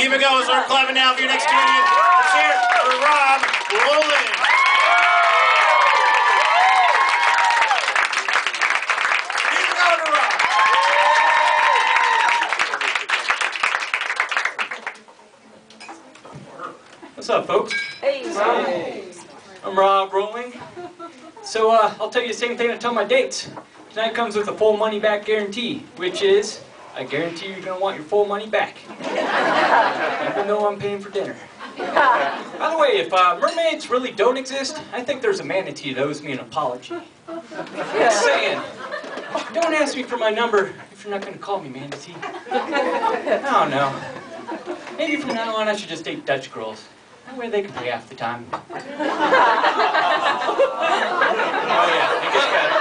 Keep it going. Start clapping now for your next comedian. Let's hear it for Rob Rolling. Keep it going to Rob. What's up, folks? Hey. I'm Rob Rolling. So I'll tell you the same thing I tell my dates. Tonight comes with a full money back guarantee, which is I guarantee you're gonna want your full money back, even though I'm paying for dinner. By the way, if mermaids really don't exist, I think there's a manatee that owes me an apology. Just saying, don't ask me for my number if you're not gonna call me manatee. I don't know. Maybe from now on I should just date Dutch girls. That way they can pay half the time. Oh yeah, it gets better.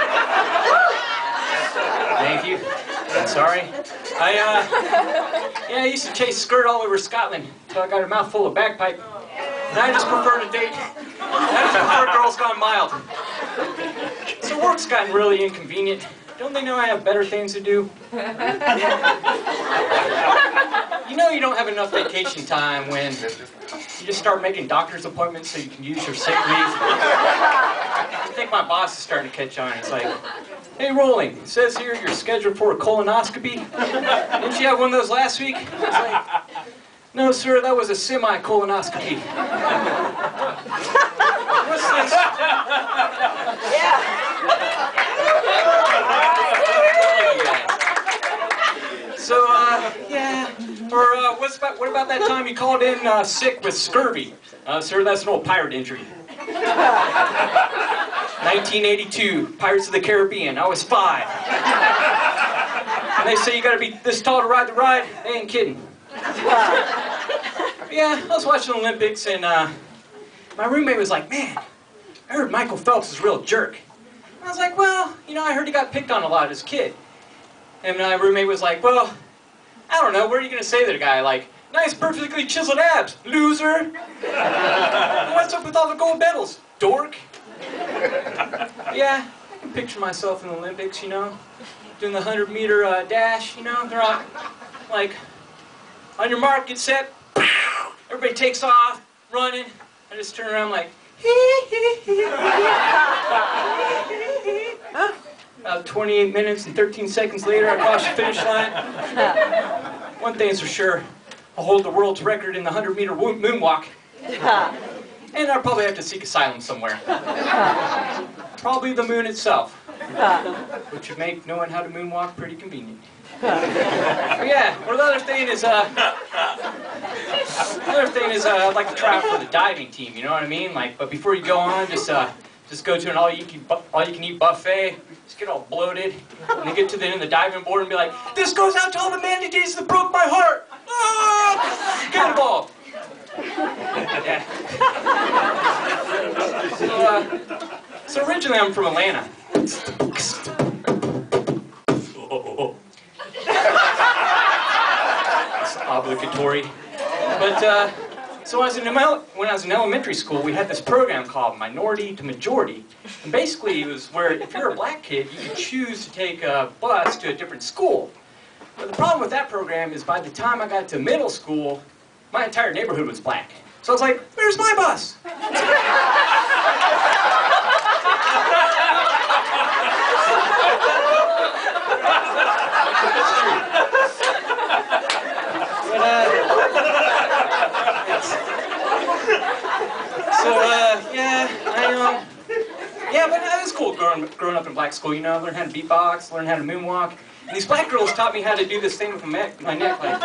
Thank you. I'm sorry. I used to chase skirt all over Scotland until I got a mouthful of bagpipe. And I just prefer to date. I just prefer girls gone mild. So work's gotten really inconvenient. Don't they know I have better things to do? You know you don't have enough vacation time when you just start making doctor's appointments so you can use your sick leave. I think my boss is starting to catch on. It's like, hey, Rolling, it says here you're scheduled for a colonoscopy. Didn't you have one of those last week? It's like, no, sir, that was a semi-colonoscopy. What's this? Yeah. So, yeah. Or what about that time you called in sick with scurvy? Sir, that's an old pirate injury. 1982, Pirates of the Caribbean. I was 5. And they say you gotta be this tall to ride the ride. They ain't kidding. Yeah, I was watching the Olympics and my roommate was like, man, I heard Michael Phelps is a real jerk. I was like, well, you know, I heard he got picked on a lot as a kid. And my roommate was like, well, I don't know, what are you going to say to the guy? Like, nice, perfectly chiseled abs, loser. What's up with all the gold medals, dork? Yeah, I can picture myself in the Olympics, you know, doing the 100-meter dash, you know. They're all like, on your mark, get set, pow! Everybody takes off, running. I just turn around like, About 28 minutes and 13 seconds later, I cross the finish line. One thing is for sure, I'll hold the world's record in the 100-meter moonwalk. And I'll probably have to seek asylum somewhere. Probably the moon itself. Which would make knowing how to moonwalk pretty convenient. But yeah, well, the other thing is, I'd like to try out for the diving team, you know what I mean? Like, but before you go on, just go to an all-you-can-eat buffet, just get all bloated, and then get to the end of the diving board and be like, this goes out to all the manatees that broke my heart! Ah! Get involved! Yeah. So originally I'm from Atlanta. It's obligatory. But, so when I was in elementary school, we had this program called Minority to Majority. And basically it was where if you're a black kid, you could choose to take a bus to a different school. But the problem with that program is by the time I got to middle school, my entire neighborhood was black. So I was like, where's my bus? Yeah, but it was cool growing up in black school, you know, learn how to beatbox, learn how to moonwalk. And these black girls taught me how to do this thing with my neck, like.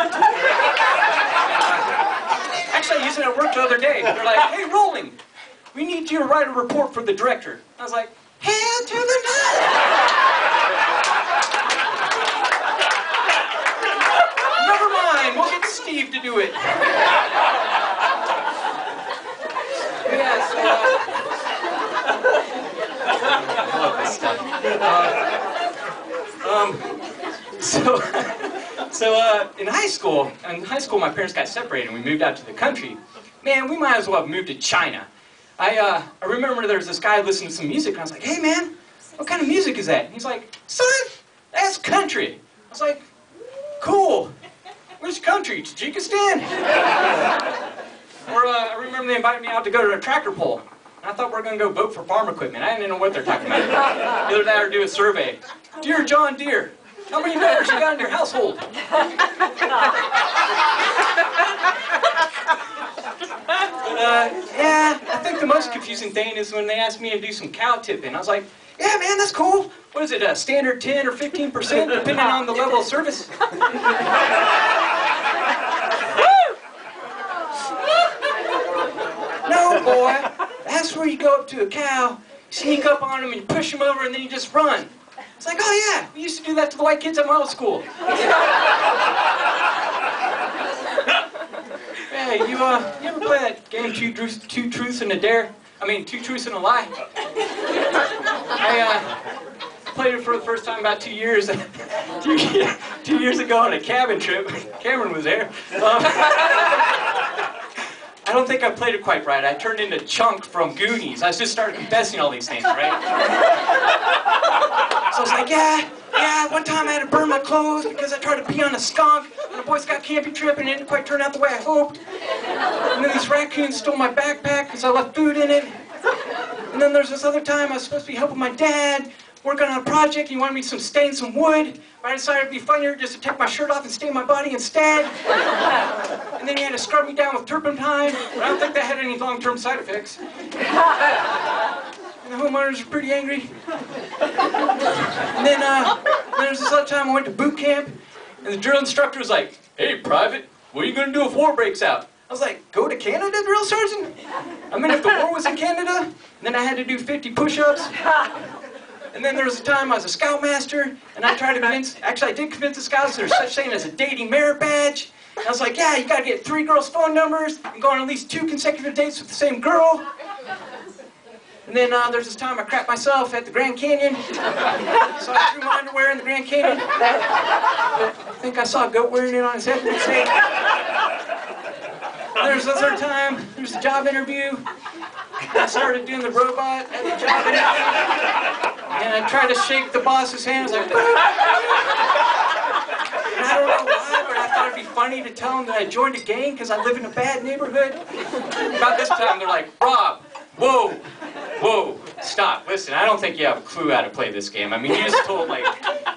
Actually, I used it at work the other day. They're like, hey, Rolling, we need you to write a report for the director. I was like, hell to the no! Never mind, we'll get Steve to do it. Yeah, I love this stuff. So in high school, my parents got separated and we moved out to the country. Man, we might as well have moved to China. I remember there was this guy listening to some music and I was like, hey man, what kind of music is that? And he's like, son, that's country. I was like, cool. Which country? Tajikistan? Or I remember they invited me out to go to a tractor pull. And I thought we were going to go vote for farm equipment. I didn't know what they're talking about. Either that or do a survey. Dear John Deere, how many members you got in your household? Yeah, I think the most confusing thing is when they asked me to do some cow tipping. I was like, yeah, man, that's cool. What is it, a standard 10 or 15%, depending on the level of service? No, boy, that's where you go up to a cow, sneak up on them, and you push them over, and then you just run. It's like, oh yeah, we used to do that to the white kids at my old school. Hey, you ever play that game, Two Truths and a Dare? I mean, Two Truths and a Lie? I played it for the first time about 2 years, 2 years ago on a cabin trip. Cameron was there. I don't think I played it quite right. I turned into Chunk from Goonies. I just started confessing all these things, right? So I was like, yeah, one time I had to burn my clothes because I tried to pee on a skunk, and the Boy Scout camping trip, and it didn't quite turn out the way I hoped. And then these raccoons stole my backpack because I left food in it. And then there's this other time I was supposed to be helping my dad working on a project. He wanted me to stain some wood, but I decided it'd be funnier just to take my shirt off and stain my body instead. And then he had to scrub me down with turpentine, but I don't think that had any long-term side effects. And the homeowners were pretty angry. And then there was this other time I went to boot camp, and the drill instructor was like, hey, Private, what are you going to do if war breaks out? I was like, go to Canada, drill sergeant? I mean, if the war was in Canada, then I had to do 50 push-ups. And then there was a time I was a scoutmaster, and I tried to convince, actually I did convince the scouts there's such thing as a dating merit badge. And I was like, yeah, you gotta get 3 girls' phone numbers and go on at least 2 consecutive dates with the same girl. And then there's this time I crapped myself at the Grand Canyon. So I threw my underwear in the Grand Canyon. I think I saw a goat wearing it on his head. There's this other time, there was a job interview. I started doing the robot at the job interview. And I tried to shake the boss's hand. I was like, and I don't know why, but I thought it'd be funny to tell him that I joined a gang because I live in a bad neighborhood. About this time, they're like, Rob, whoa, stop. Listen, I don't think you have a clue how to play this game. I mean, you just told like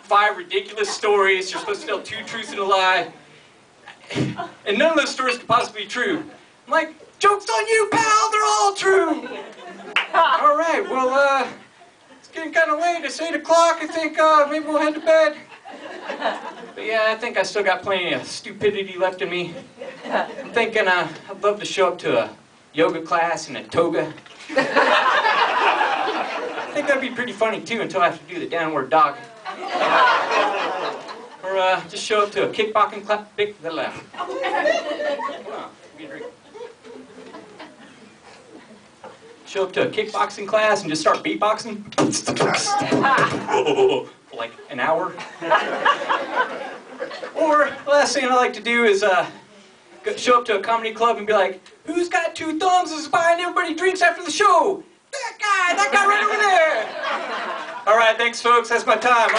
5 ridiculous stories. You're supposed to tell 2 truths and a lie. And none of those stories could possibly be true. I'm like, joke's on you, pal, they're all true. All right, well, it's getting kind of late. It's 8 o'clock. I think maybe we'll head to bed. But yeah, I think I still got plenty of stupidity left in me. I'm thinking I'd love to show up to a yoga class in a toga. I think that'd be pretty funny too until I have to do the downward dog. Or just show up to a kickboxing class. Show up to a kickboxing class and just start beatboxing for like an hour. Or the last thing I like to do is show up to a comedy club and be like, who's got 2 thumbs is buying everybody drinks after the show? That guy right over there. All right, thanks folks, that's my time.